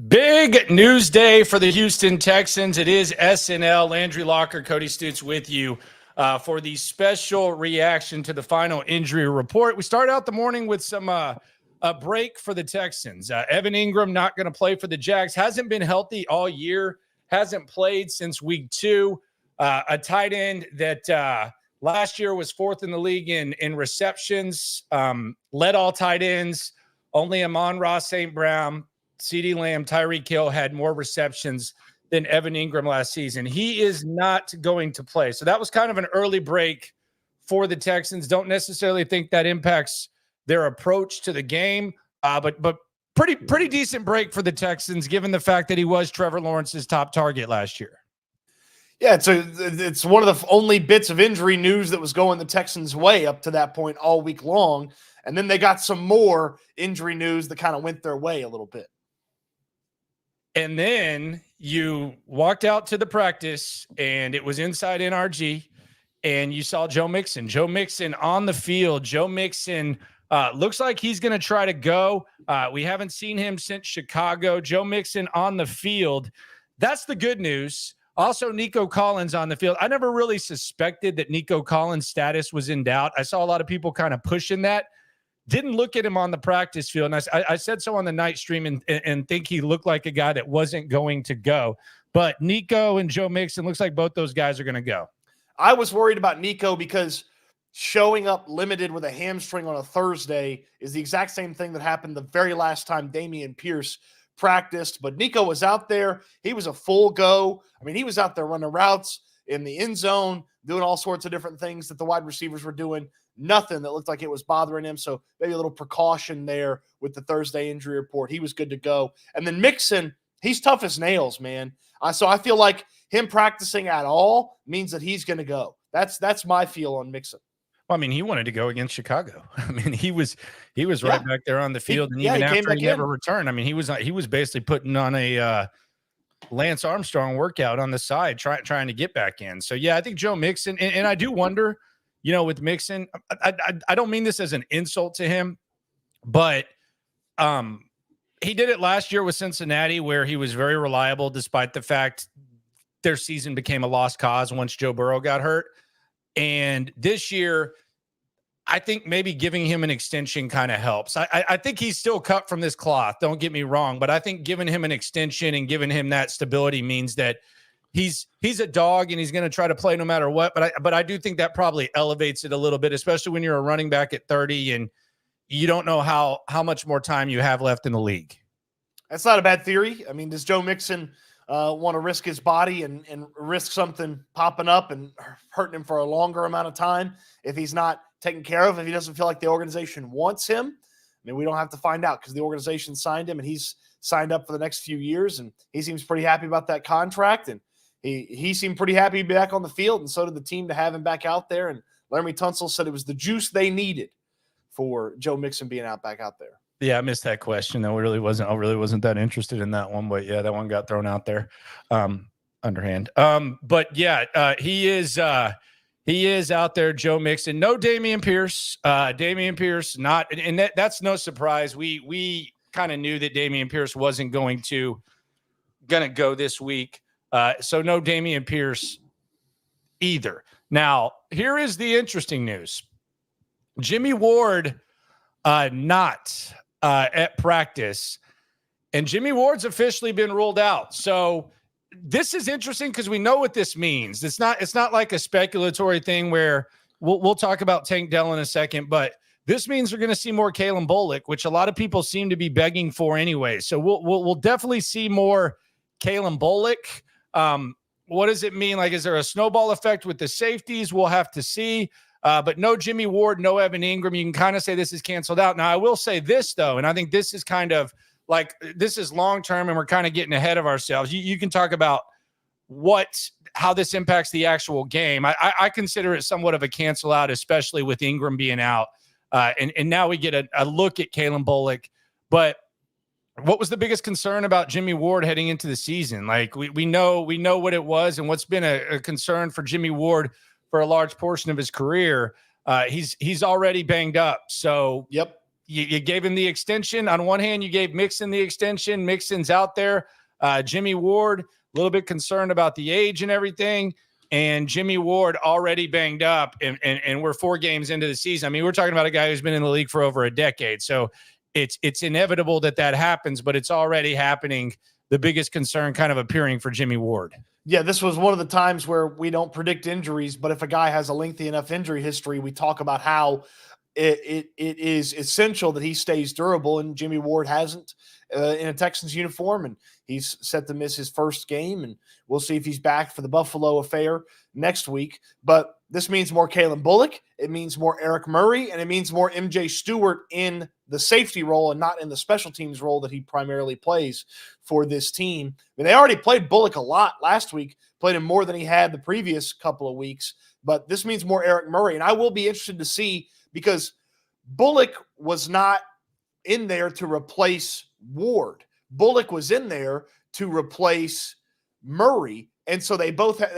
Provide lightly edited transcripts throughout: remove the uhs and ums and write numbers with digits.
Big news day for the Houston Texans. It is SNL. Landry Locker, Cody Stoots with you for the special reaction to the final injury report. We start out the morning with some a break for the Texans. Evan Ingram not going to play for the Jags. Hasn't been healthy all year. Hasn't played since week 2. A tight end that last year was 4th in the league in receptions. Led all tight ends. Only Amon-Ra St. Brown, CeeDee Lamb, Tyreek Hill had more receptions than Evan Ingram last season. He is not going to play. So that was kind of an early break for the Texans. Don't necessarily think that impacts their approach to the game, but pretty decent break for the Texans, given the fact that he was Trevor Lawrence's top target last year. Yeah, it's one of the only bits of injury news that was going the Texans' way up to that point all week long. And then they got some more injury news that kind of went their way a little bit. And then you walked out to the practice, and it was inside NRG, and you saw Joe Mixon. Joe Mixon on the field. Joe Mixon looks like he's going to try to go. We haven't seen him since Chicago. Joe Mixon on the field. That's the good news. Also, Nico Collins on the field. I never really suspected that Nico Collins' status was in doubt. I saw a lot of people kind of pushing that. Didn't look at him on the practice field. And I said so on the night stream and think he looked like a guy that wasn't going to go. But Nico and Joe Mixon, looks like both those guys are going to go. I was worried about Nico because showing up limited with a hamstring on a Thursday is the exact same thing that happened the very last time Dameon Pierce practiced. But Nico was out there. He was a full go. I mean, he was out there running routes in the end zone, doing all sorts of different things that the wide receivers were doing. Nothing that looked like it was bothering him. So maybe a little precaution there with the Thursday injury report. He was good to go. And then Mixon, he's tough as nails, man. So I feel like him practicing at all means that he's going to go. That's my feel on Mixon. Well, I mean, he wanted to go against Chicago. I mean, he was right back there on the field, and even after he never returned, I mean, he was basically putting on a Lance Armstrong workout on the side, trying to get back in. So yeah, I think Joe Mixon, and I do wonder. With Mixon, I don't mean this as an insult to him, but he did it last year with Cincinnati where he was very reliable despite the fact their season became a lost cause once Joe Burrow got hurt. And this year, I think maybe giving him an extension kind of helps. I think he's still cut from this cloth, don't get me wrong, but I think giving him an extension and giving him that stability means that he's a dog and he's going to try to play no matter what. But I do think that probably elevates it a little bit, especially when you're a running back at 30 and you don't know how much more time you have left in the league. That's not a bad theory. I mean, does Joe Mixon want to risk his body and risk something popping up and hurting him for a longer amount of time if he's not taken care of, if he doesn't feel like the organization wants him? I mean, we don't have to find out because the organization signed him and he's signed up for the next few years, and he seems pretty happy about that contract. And he seemed pretty happy to be back on the field, and so did the team to have him back out there. And Laremy Tunsil said it was the juice they needed for Joe Mixon being back out there. Yeah, I missed that question. I really wasn't that interested in that one, but yeah, that one got thrown out there, underhand. But yeah, he is out there. Joe Mixon, no Dameon Pierce. Dameon Pierce not, and that's no surprise. We kind of knew that Dameon Pierce wasn't going to go this week. So no Dameon Pierce either. Now, here is the interesting news. Jimmie Ward not at practice, and Jimmie Ward's officially been ruled out. So this is interesting because we know what this means. It's not like a speculatory thing where we'll talk about Tank Dell in a second, but this means we're going to see more Kalen Bullock, which a lot of people seem to be begging for anyway. So we'll definitely see more Kalen Bullock. What does it mean? Like, is there a snowball effect with the safeties? We'll have to see. But no Jimmie Ward, no Evan Ingram. You can kind of say this is canceled out. Now, I will say this, though, and I think this is kind of like this is long-term and we're kind of getting ahead of ourselves. You can talk about how this impacts the actual game. I consider it somewhat of a cancel out, especially with Ingram being out. And now we get a look at Kalen Bullock. But what was the biggest concern about Jimmie Ward heading into the season? Like we know what it was and what's been a concern for Jimmie Ward for a large portion of his career. He's already banged up. So yep. you gave him the extension. On one hand, you gave Mixon the extension. Mixon's out there. Jimmie Ward, a little bit concerned about the age and everything. And Jimmie Ward already banged up, and we're 4 games into the season. I mean, we're talking about a guy who's been in the league for over a decade. So it's inevitable that happens, but it's already happening. The biggest concern kind of appearing for Jimmie Ward. Yeah, this was one of the times where we don't predict injuries, but if a guy has a lengthy enough injury history, we talk about how it is essential that he stays durable, and Jimmie Ward hasn't in a Texans uniform, and he's set to miss his first game, and we'll see if he's back for the Buffalo affair next week. But this means more Kalen Bullock, it means more Eric Murray, and it means more MJ Stewart in the safety role and not in the special teams role that he primarily plays for this team. I mean, they already played Bullock a lot last week, played him more than he had the previous couple of weeks, but this means more Eric Murray, and I will be interested to see, because Bullock was not in there to replace Ward. Bullock was in there to replace Murray. And so they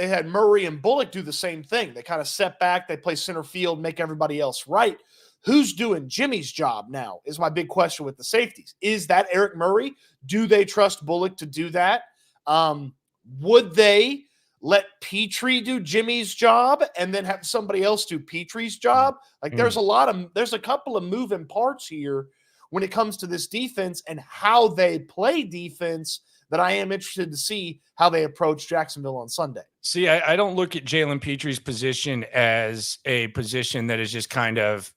had Murray and Bullock do the same thing. They kind of step back, they play center field, make everybody else right. Who's doing Jimmy's job now is my big question with the safeties. Is that Eric Murray? Do they trust Bullock to do that? Would they let Petrie do Jimmy's job and then have somebody else do Petrie's job? Like there's a couple of moving parts here when it comes to this defense and how they play defense that I am interested to see how they approach Jacksonville on Sunday. See, I don't look at Jalen Petrie's position as a position that is just kind of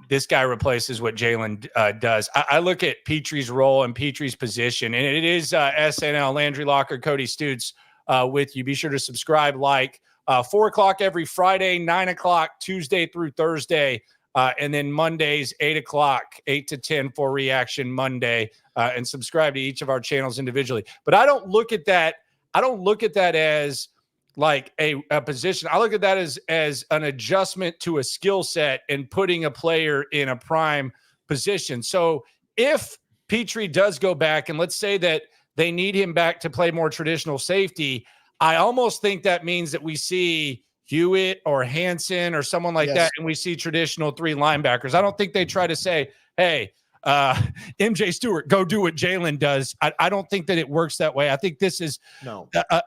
this guy replaces what Jalen does. I look at Petrie's role and Petrie's position, and it is SNL, Landry Locker, Cody Stoots with you. Be sure to subscribe, 4 o'clock every Friday, 9 o'clock Tuesday through Thursday, and then Mondays, 8 o'clock, 8 to 10 for Reaction Monday, and subscribe to each of our channels individually. But I don't look at that. I don't look at that as like a position. I look at that as an adjustment to a skill set and putting a player in a prime position. So if Petrie does go back, and let's say that they need him back to play more traditional safety, I almost think that means that we see Hewitt or Hansen or someone like that, and we see traditional 3 linebackers. I don't think they try to say, hey, MJ Stewart, go do what Jalen does. I don't think that it works that way. I think this is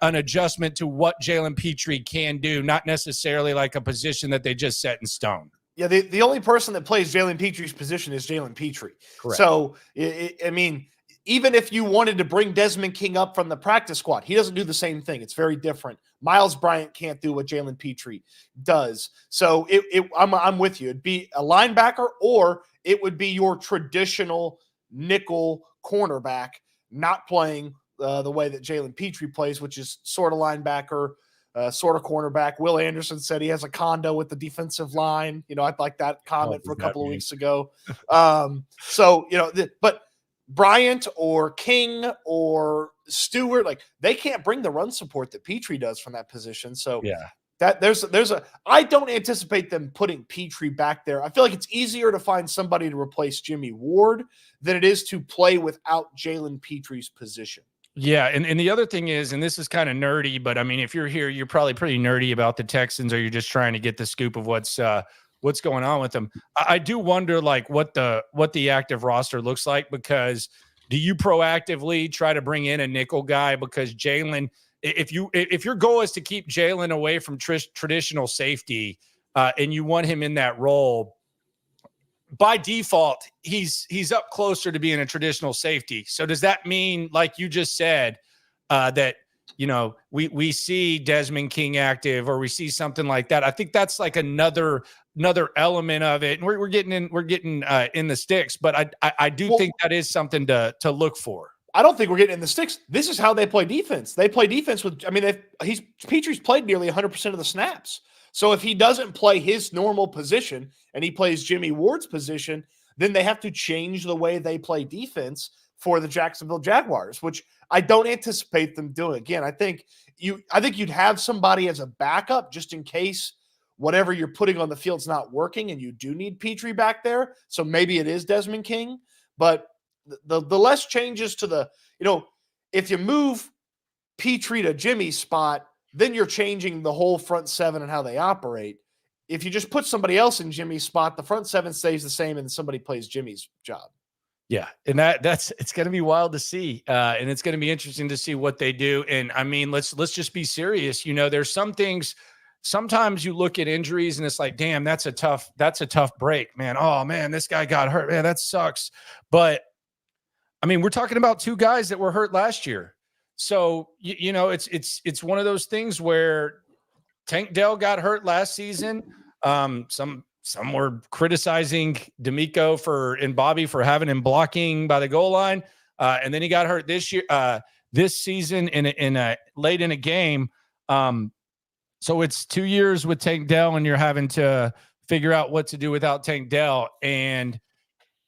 an adjustment to what Jalen Petrie can do, not necessarily like a position that they just set in stone. Yeah, the only person that plays Jalen Petrie's position is Jalen Petrie. Correct. So, I mean, even if you wanted to bring Desmond King up from the practice squad, he doesn't do the same thing. It's very different. Miles Bryant can't do what Jalen Petrie does. So I'm with you. It'd be a linebacker, or it would be your traditional nickel cornerback, not playing the way that Jalen Petrie plays, which is sort of linebacker, sort of cornerback. Will Anderson said he has a condo with the defensive line. I'd like that comment for a couple of weeks ago. But Bryant or King or Stewart, like they can't bring the run support that Petrie does from that position. So I don't anticipate them putting Petrie back there. I feel like it's easier to find somebody to replace Jimmie Ward than it is to play without Jalen Petrie's position. Yeah, and the other thing is, and this is kind of nerdy, but I mean, if you're here, you're probably pretty nerdy about the Texans, or you're just trying to get the scoop of what's going on with them. I do wonder like what the active roster looks like, because do you proactively try to bring in a nickel guy? Because Jalen, if your goal is to keep Jalen away from traditional safety, and you want him in that role, by default, he's up closer to being a traditional safety. So does that mean, like you just said, that we see Desmond King active, or we see something like that? I think that's like another element of it, and we're getting in the sticks. But I do think that is something to look for. I don't think we're getting in the sticks. This is how they play defense. They play defense with. I mean, Petrie's played nearly 100% of the snaps. So if he doesn't play his normal position and he plays Jimmie Ward's position, then they have to change the way they play defense for the Jacksonville Jaguars, which I don't anticipate them doing. Again, I think you'd have somebody as a backup just in case whatever you're putting on the field's not working and you do need Petrie back there. So maybe it is Desmond King, but the less changes to if you move Petrie to Jimmy's spot, then you're changing the whole front seven and how they operate. if you just put somebody else in Jimmy's spot, the front seven stays the same and somebody plays Jimmy's job. Yeah. And it's going to be wild to see. And it's going to be interesting to see what they do. And I mean, let's just be serious. There's some things, sometimes you look at injuries and it's like, damn, that's a tough break, man. Oh man, this guy got hurt, man. That sucks. But I mean, we're talking about two guys that were hurt last year. So, it's one of those things where Tank Dell got hurt last season. Some were criticizing Nico and Bobby for having him blocking by the goal line. And then he got hurt this season in late in a game. So it's 2 years with Tank Dell and you're having to figure out what to do without Tank Dell, and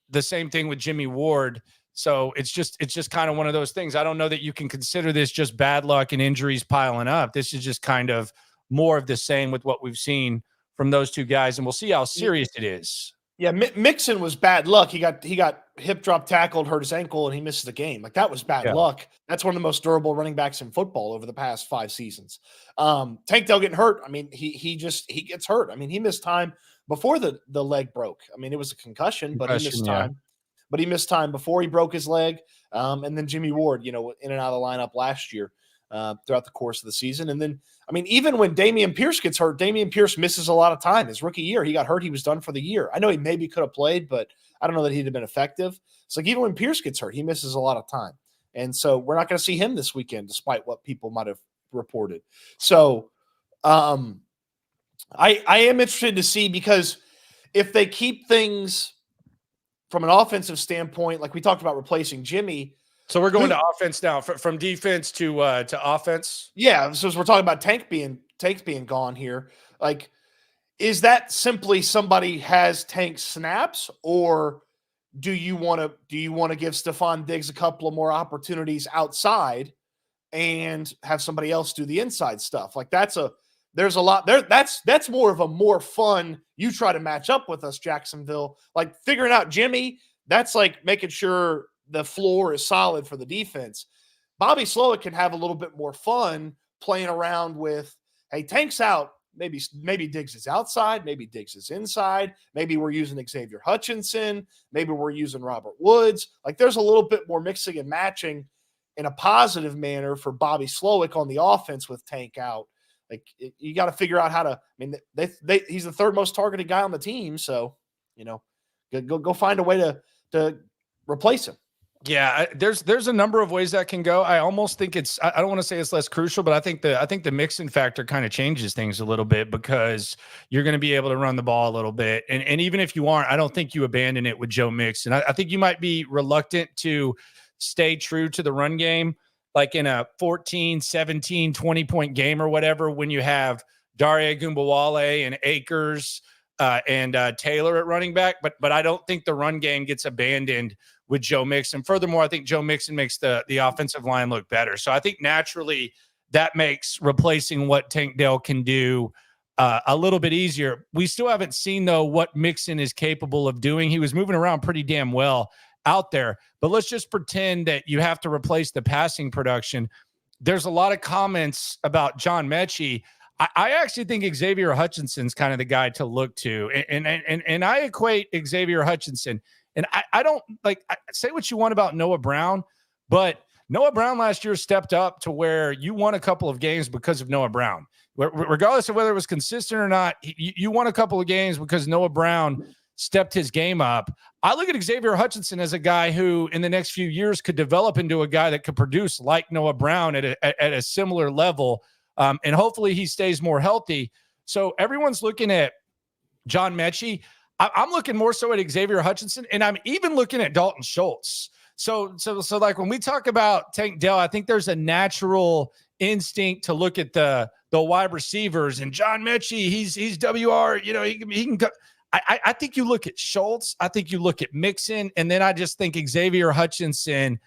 the same thing with Jimmie Ward. So it's just kind of one of those things. I don't know that you can consider this just bad luck and injuries piling up. This is just kind of more of the same with what we've seen from those two guys, and we'll see how serious it is. Yeah, Mixon was bad luck. He got hip drop tackled, hurt his ankle, and he missed the game. Like, that was bad luck. That's one of the most durable running backs in football over the past 5 seasons. Tank Dell getting hurt. I mean, he gets hurt. I mean, he missed time before the leg broke. I mean, it was a concussion, but he missed time. But he missed time before he broke his leg. And then Jimmie Ward, in and out of the lineup last year throughout the course of the season. And then, I mean, even when Dameon Pierce gets hurt, Dameon Pierce misses a lot of time. His rookie year, he got hurt. He was done for the year. I know he maybe could have played, but I don't know that he'd have been effective. It's like, even when Pierce gets hurt, he misses a lot of time. And so we're not going to see him this weekend, despite what people might have reported. So I am interested to see, because if they keep things from an offensive standpoint, like we talked about replacing Jimmie. So we're going to offense now, from defense to offense. Yeah. So as we're talking about Tank being gone here, like, is that simply somebody has Tank snaps, or do you want to give Stefon Diggs a couple of more opportunities outside and have somebody else do the inside stuff? Like, there's a lot there. That's more of a more fun. You try to match up with us, Jacksonville. Like, figuring out Jimmie, that's like making sure the floor is solid for the defense. Bobby Slowick can have a little bit more fun playing around with, hey, Tank's out. Maybe Diggs is outside. Maybe Diggs is inside. Maybe we're using Xavier Hutchinson. Maybe we're using Robert Woods. Like, there's a little bit more mixing and matching in a positive manner for Bobby Slowick on the offense with Tank out. Like, you got to figure out how to. I mean, he's the third most targeted guy on the team, so go find a way to replace him. Yeah, there's a number of ways that can go. I almost think I don't want to say it's less crucial, but I think the Mixon factor kind of changes things a little bit, because you're going to be able to run the ball a little bit. And even if you aren't, I don't think you abandon it with Joe Mixon. I think you might be reluctant to stay true to the run game, like in a 14, 17, 20-point game or whatever, when you have Dare Ogunbowale and Akers and Taylor at running back. But I don't think the run game gets abandoned with Joe Mixon. Furthermore, I think Joe Mixon makes the offensive line look better. So I think naturally that makes replacing what Tank Dell can do a little bit easier. We still haven't seen, though, what Mixon is capable of doing. He was moving around pretty damn well out there, but let's just pretend that you have to replace the passing production. There's a lot of comments about John Mechie. I actually think Xavier Hutchinson's kind of the guy to look to. And I equate Xavier Hutchinson. And I don't say what you want about Noah Brown, but Noah Brown last year stepped up to where you won a couple of games because of Noah Brown. Regardless of whether it was consistent or not, you won a couple of games because Noah Brown stepped his game up. I look at Xavier Hutchinson as a guy who in the next few years could develop into a guy that could produce like Noah Brown at a similar level. And hopefully he stays more healthy. So everyone's looking at John Mechie. I'm looking more so at Xavier Hutchinson, and I'm even looking at Dalton Schultz. So like when we talk about Tank Dell, I think there's a natural instinct to look at the wide receivers, and John Mechie, he's WR, he can go. I think you look at Schultz, I think you look at Mixon, and then I just think Xavier Hutchinson,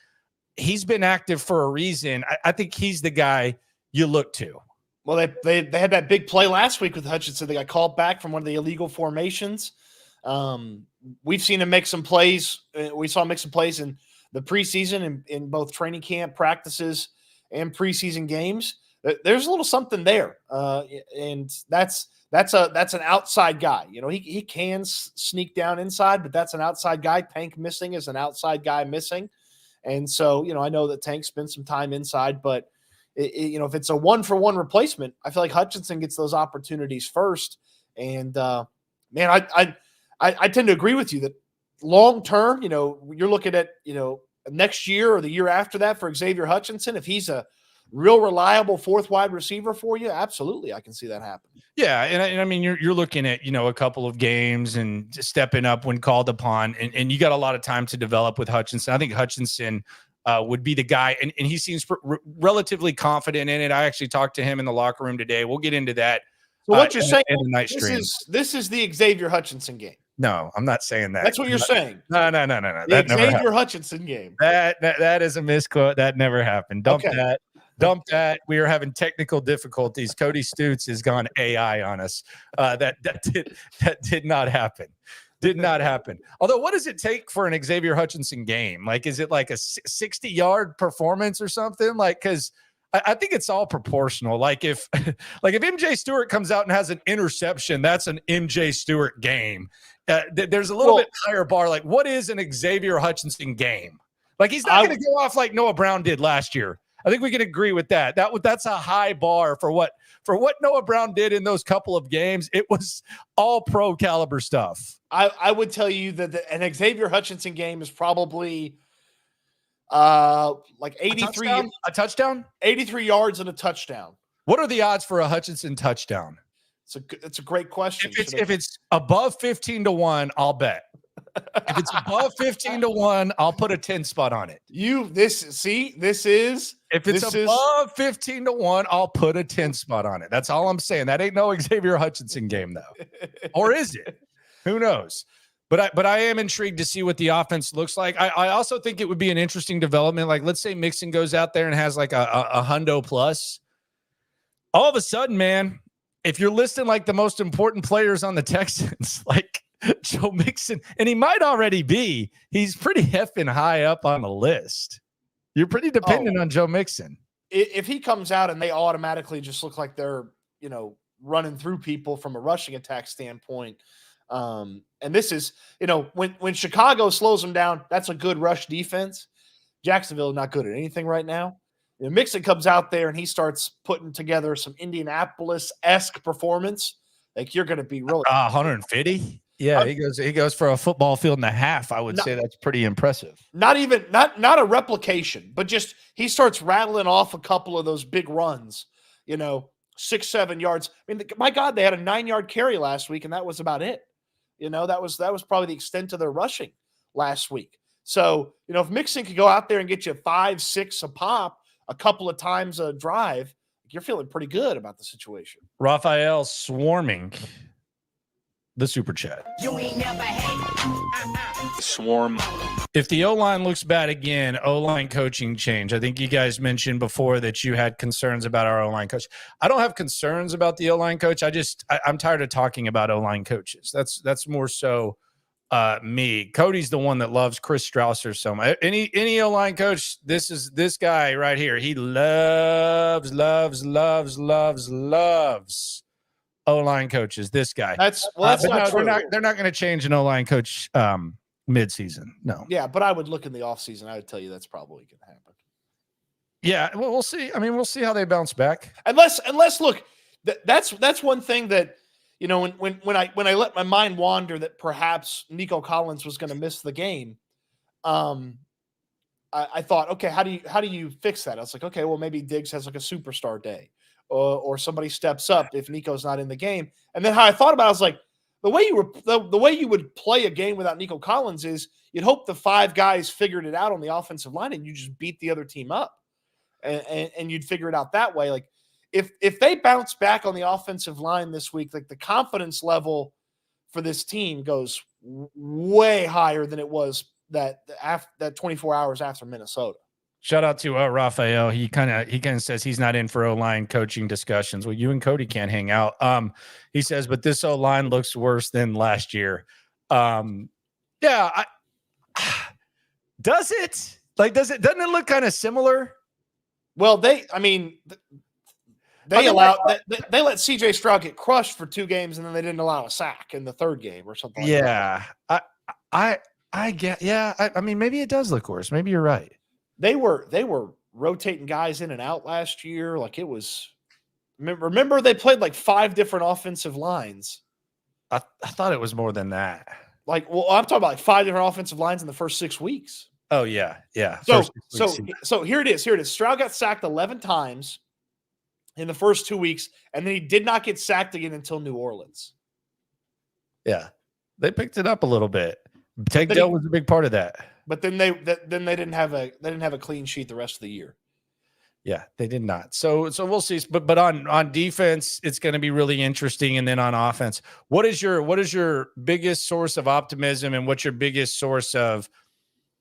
he's been active for a reason. I think he's the guy you look to. Well, they had that big play last week with Hutchinson. They got called back from one of the illegal formations. We've seen him make some plays. We saw him make some plays in the preseason in both training camp practices and preseason games. there's a little something there, and that's an outside guy. He can sneak down inside, but that's an outside guy. Tank missing is an outside guy missing, and so I know that Tank spent some time inside, but if it's a 1-for-1 replacement, I feel like Hutchinson gets those opportunities first. And man, I tend to agree with you that long term, you're looking at next year or the year after that for Xavier Hutchinson. If he's a real reliable fourth wide receiver for you, absolutely, I can see that happen. Yeah, and I mean you're looking at a couple of games and stepping up when called upon, and you got a lot of time to develop with Hutchinson. I think Hutchinson would be the guy, and he seems relatively confident in it. I actually talked to him in the locker room today. We'll get into that. So what you're saying in the night stream. This is the Xavier Hutchinson game. No, I'm not saying that. That's what you're saying. No. The Xavier Hutchinson game. That is a misquote. That never happened. Dump that. We are having technical difficulties. Cody Stoots has gone AI on us. That did not happen. Did not happen. Although, what does it take for an Xavier Hutchinson game? Like, is it like a 60-yard performance or something? Like, because I think it's all proportional. Like if MJ Stewart comes out and has an interception, that's an MJ Stewart game. There's a little bit higher bar. Like, what is an Xavier Hutchinson game? Like, he's not going to go off like Noah Brown did last year. I think we can agree with that. That's a high bar for what Noah Brown did in those couple of games. It was all pro caliber stuff. I would tell you that an Xavier Hutchinson game is probably like 83 a touchdown, 83 yards and a touchdown. What are the odds for a Hutchinson touchdown? It's a great question. If it's above 15-1, I'll bet. If it's above 15-1, I'll put a 10 spot on it. If it's above 15-1, I'll put a 10 spot on it. That's all I'm saying. That ain't no Xavier Hutchinson game, though. Or is it? Who knows? But I am intrigued to see what the offense looks like. I also think it would be an interesting development. Like, let's say Mixon goes out there and has like a hundo plus. All of a sudden, man, if you're listing like the most important players on the Texans, like Joe Mixon, and he might already be, he's pretty heffing high up on the list. You're pretty dependent on Joe Mixon. If he comes out and they automatically just look like they're, running through people from a rushing attack standpoint. And this is, when Chicago slows them down, that's a good rush defense. Jacksonville is not good at anything right now. Mixon comes out there and he starts putting together some Indianapolis-esque performance. Like, you're going to be really 150. Yeah, he goes for a football field and a half. I would say that's pretty impressive. Not a replication, but just he starts rattling off a couple of those big runs. 6-7 yards. I mean, my God, they had a 9-yard carry last week, and that was about it. That was probably the extent of their rushing last week. So, if Mixon could go out there and get you 5-6 a pop a couple of times a drive, you're feeling pretty good about the situation. Raphael swarming the super chat. You ain't never hate. Swarm. If the O-line looks bad again, O-line coaching change. I think you guys mentioned before that you had concerns about our O-line coach. I don't have concerns about the O-line coach. I'm tired of talking about O-line coaches. That's more so me. Cody's the one that loves Chris Strausser so much. Any O-line coach, this is this guy right here. He loves O-line coaches. This guy. That's not true. They're not going to change an O-line coach mid-season. No. Yeah, but I would look in the offseason. I would tell you that's probably going to happen. Yeah, well, we'll see. I mean, we'll see how they bounce back. Unless look, that's one thing that when I let my mind wander that perhaps Nico Collins was going to miss the game. I thought, okay, how do you fix that? I was like, okay, well, maybe Diggs has like a superstar day, or somebody steps up if Nico's not in the game. And then how I thought about it, I was like, the way you would play a game without Nico Collins is you'd hope the 5 guys figured it out on the offensive line and you just beat the other team up, and you'd figure it out that way. Like if they bounce back on the offensive line this week, like the confidence level for this team goes way higher than it was that 24 hours after Minnesota. Shout out to Raphael. He kind of says he's not in for O-line coaching discussions. Well, you and Cody can't hang out. He says, but this O-line looks worse than last year. Does it? Like, doesn't it look kind of similar? Well, They allowed they let CJ Stroud get crushed for 2 games, and then they didn't allow a sack in the 3rd game or something like that. Yeah. I get, I mean, maybe it does look worse. Maybe you're right. They were rotating guys in and out last year. Like it was, remember they played like 5 different offensive lines. I thought it was more than that. Like, well, I'm talking about like 5 different offensive lines in the first 6 weeks. Oh yeah. Yeah. So here it is. Stroud got sacked 11 times in the first 2 weeks, and then he did not get sacked again until New Orleans. Yeah. They picked it up a little bit. Dell was a big part of that. But then they didn't have a clean sheet the rest of the year. Yeah, they did not. So we'll see. But on defense, it's going to be really interesting. And then on offense, what is your biggest source of optimism, and what's your biggest source of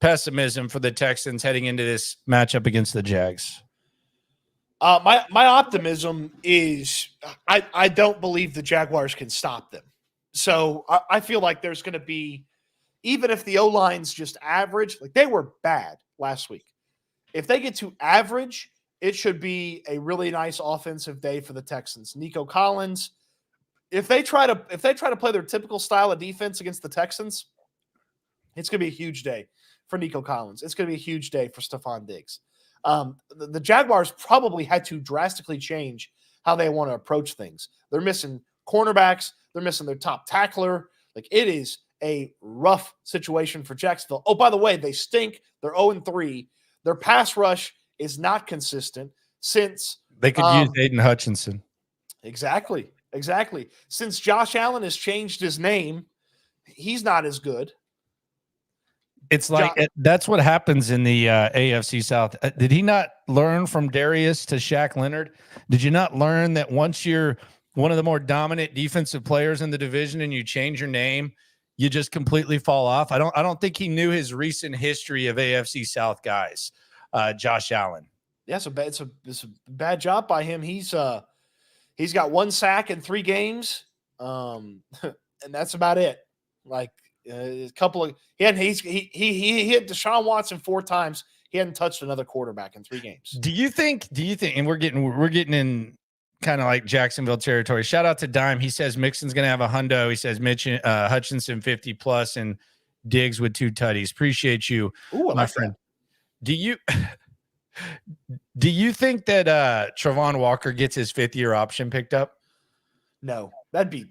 pessimism for the Texans heading into this matchup against the Jags? My optimism is I don't believe the Jaguars can stop them. So I feel like there's going to be, even if the O-line's just average, like they were bad last week. If they get to average, it should be a really nice offensive day for the Texans. Nico Collins, if they try to play their typical style of defense against the Texans, it's going to be a huge day for Nico Collins. It's going to be a huge day for Stefon Diggs. The Jaguars probably had to drastically change how they want to approach things. They're missing cornerbacks. They're missing their top tackler. Like, it is a rough situation for Jacksonville. Oh, by the way, they stink. They're 0-3. Their pass rush is not consistent since they could use Aiden Hutchinson. Exactly. Since Josh Allen has changed his name, he's not as good. It's like that's what happens in the AFC South. Did he not learn from Darius to Shaq Leonard? Did you not learn that once you're one of the more dominant defensive players in the division and you change your name, you just completely fall off? I don't think he knew his recent history of AFC South guys. Josh Allen. Yeah, it's a bad job by him. He's got 1 sack in 3 games, and that's about it. Like a couple of he hit Deshaun Watson 4 times. He hadn't touched another quarterback in 3 games. Do you think? And we're getting in kind of like Jacksonville territory. Shout out to Dime. He says Mixon's going to have a hundo. He says Hutchinson 50+ and Diggs with 2 tutties. Appreciate you, my friend. That. Do you think that Travon Walker gets his 5th-year option picked up? No, that'd be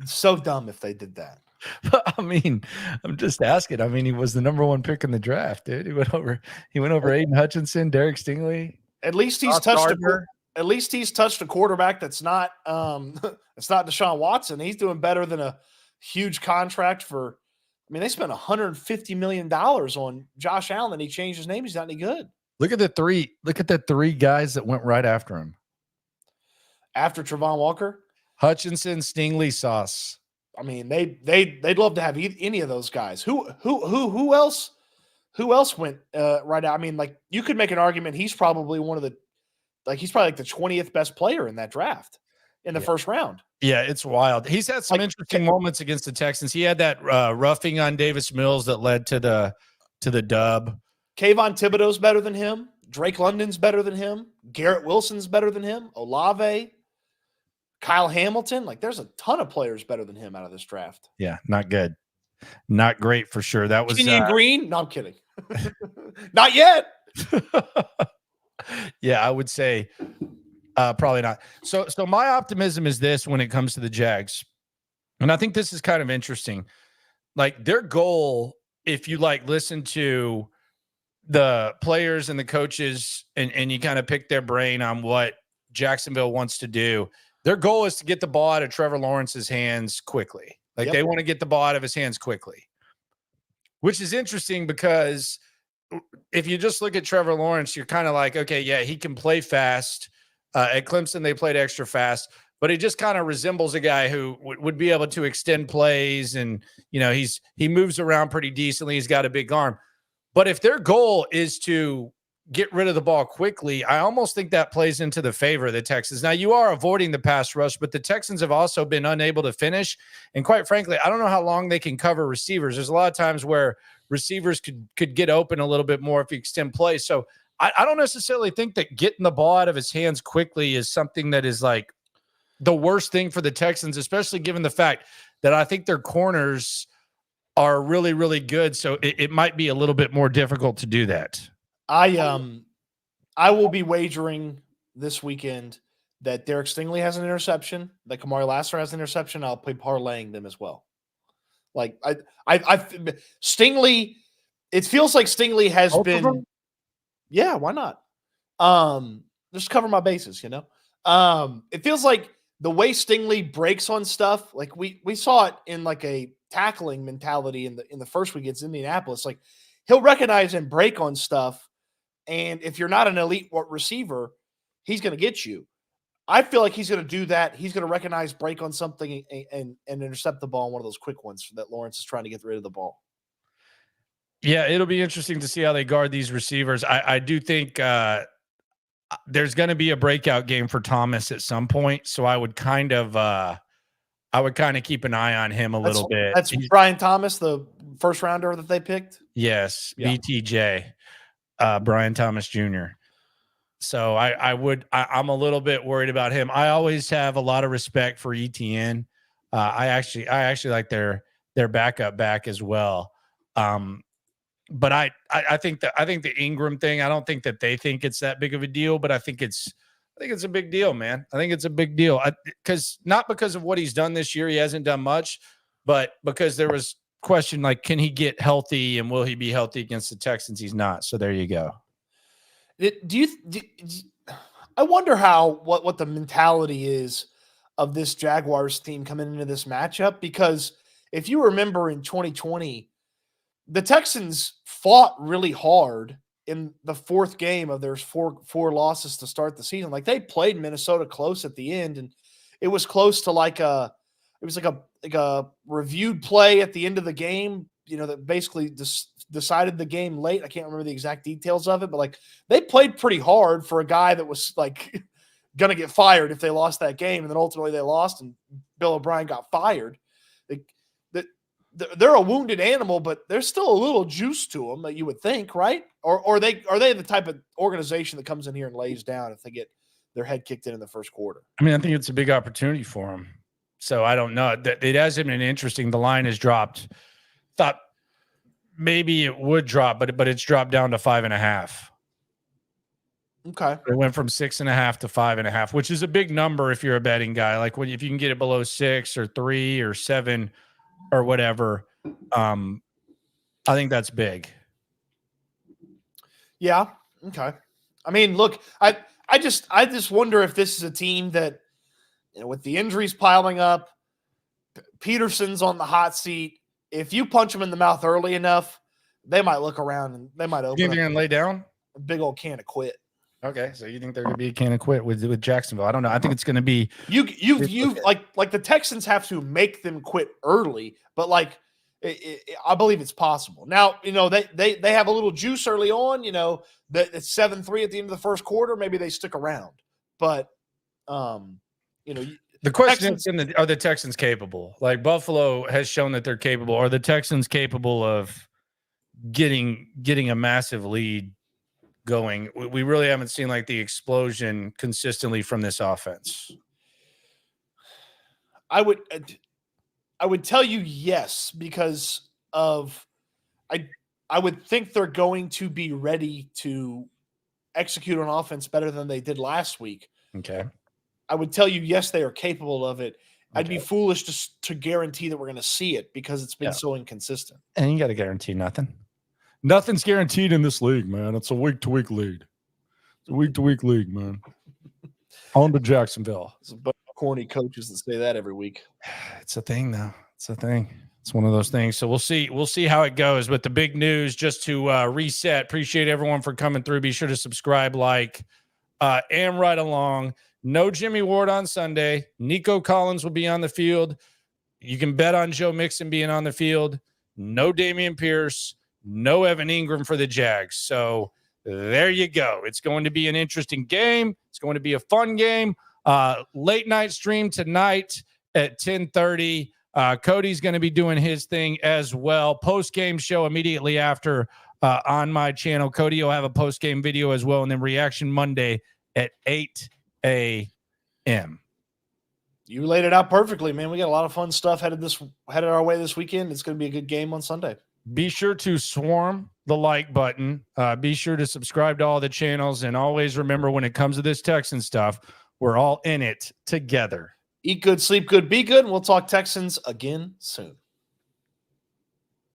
so dumb if they did that. I mean, I'm just asking. I mean, he was the number 1 pick in the draft, dude. He went over Aiden Hutchinson, Derek Stingley. At least he's touched a quarterback that's not it's not Deshaun Watson. He's doing better than a huge contract for. I mean, they spent $150 million on Josh Allen, and he changed his name. He's not any good. Look at the 3 guys that went right after him. After Travon Walker, Hutchinson, Stingley, Sauce. I mean, they'd love to have any of those guys. Who else went right out? I mean, like, you could make an argument he's probably he's probably like the 20th best player in that draft in the first round. Yeah, it's wild. He's had some interesting moments against the Texans. He had that roughing on Davis Mills that led to the dub. Kayvon Thibodeau's better than him. Drake London's better than him. Garrett Wilson's better than him. Olave, Kyle Hamilton. Like, there's a ton of players better than him out of this draft. Yeah, not good. Not great for sure. That was Kenyon Green. No, I'm kidding. Not yet. Yeah, I would say probably not. So my optimism is this when it comes to the Jags. And I think this is kind of interesting. Like, their goal, if you listen to the players and the coaches and you kind of pick their brain on what Jacksonville wants to do, their goal is to get the ball out of Trevor Lawrence's hands quickly. They want to get the ball out of his hands quickly, which is interesting because if you just look at Trevor Lawrence, you're kind of like, okay, yeah, he can play fast. At Clemson, they played extra fast, but he just kind of resembles a guy who would be able to extend plays. And, he moves around pretty decently. He's got a big arm. But if their goal is to get rid of the ball quickly, I almost think that plays into the favor of the Texans. Now, you are avoiding the pass rush, but the Texans have also been unable to finish. And quite frankly, I don't know how long they can cover receivers. There's a lot of times where receivers could get open a little bit more if you extend plays. So I don't necessarily think that getting the ball out of his hands quickly is something that is like the worst thing for the Texans, especially given the fact that I think their corners are really, really good. So it might be a little bit more difficult to do that. I will be wagering this weekend that Derek Stingley has an interception, that Kamari Lassiter has an interception. I'll be parlaying them as well. Like Stingley, it feels like Stingley has Both of been. them? Yeah, why not? Just cover my bases, you know. It feels like the way Stingley breaks on stuff, like we saw it in like a tackling mentality in the first week against Indianapolis. Like he'll recognize and break on stuff. And if you're not an elite receiver, he's going to get you. I feel like he's going to do that. He's going to recognize, break on something, and intercept the ball on one of those quick ones that Lawrence is trying to get rid of the ball. Yeah, it'll be interesting to see how they guard these receivers. I do think there's going to be a breakout game for Thomas at some point. So I would kind of keep an eye on him a little bit. That's Brian Thomas, the first rounder that they picked. Yes, yeah. BTJ. Brian Thomas Jr. So I'm a little bit worried about him. I always have a lot of respect for ETN. I actually like their backup back as well. But I think the Ingram thing, I don't think that they think it's that big of a deal, but I think it's a big deal, man. I think it's a big deal. Not because of what he's done this year, he hasn't done much, but because there was question like, can he get healthy and will he be healthy against the Texans? He's not. So there you go. I wonder what the mentality is of this Jaguars team coming into this matchup, because if you remember in 2020, the Texans fought really hard in the fourth game of their four losses to start the season. Like they played Minnesota close at the end, and it was close to like a reviewed play at the end of the game, you know, that basically decided the game late. I can't remember the exact details of it, but like they played pretty hard for a guy that was like going to get fired if they lost that game. And then ultimately they lost and Bill O'Brien got fired. They're a wounded animal, but there's still a little juice to them that you would think, right? Or are they the type of organization that comes in here and lays down if they get their head kicked in the first quarter? I mean, I think it's a big opportunity for them. So I don't know. It hasn't been interesting. The line has dropped. Thought maybe it would drop, but it's dropped down to 5.5. Okay. It went from 6.5 to 5.5, which is a big number if you're a betting guy. Like if you can get it below 6 or 3 or 7 or whatever, I think that's big. Yeah. Okay. I mean, look, I just wonder if this is a team that, you know, with the injuries piling up, Peterson's on the hot seat. If you punch them in the mouth early enough, they might look around and they might open. You think they're gonna lay down a big old can of quit? Okay, so you think they're gonna be a can of quit with Jacksonville? I don't know. I think it's gonna be you like the Texans have to make them quit early, but like I believe it's possible. Now, you know, they have a little juice early on. You know, that it's 7-3 at the end of the first quarter. Maybe they stick around, but you know. The question is, are the Texans capable? Like Buffalo has shown that they're capable. Are the Texans capable of getting a massive lead going? We really haven't seen like the explosion consistently from this offense. I would tell you yes, because of I would think they're going to be ready to execute on offense better than they did last week. Okay. I would tell you, yes, they are capable of it. Okay. I'd be foolish to guarantee that we're going to see it because it's been so inconsistent. And you got to guarantee nothing. Nothing's guaranteed in this league, man. It's a week-to-week league. It's a week-to-week league, man. On to Jacksonville. It's a bunch of corny coaches that say that every week. It's a thing, though. It's a thing. It's one of those things. So we'll see. We'll see how it goes. But the big news, just to reset, appreciate everyone for coming through. Be sure to subscribe, and right along. No Jimmie Ward on Sunday. Nico Collins will be on the field. You can bet on Joe Mixon being on the field. No Dameon Pierce. No Evan Ingram for the Jags. So there you go. It's going to be an interesting game. It's going to be a fun game. Late night stream tonight at 10:30. Cody's going to be doing his thing as well. Post-game show immediately after on my channel. Cody will have a post-game video as well, and then Reaction Monday at 8 a.m. You laid it out perfectly, man. We got a lot of fun stuff headed our way this weekend. It's going to be a good game on Sunday. Be sure to swarm the like button. Be sure to subscribe to all the channels, and always remember, when it comes to this Texan stuff, we're all in it together. Eat good, sleep good, be good, and we'll talk Texans again soon.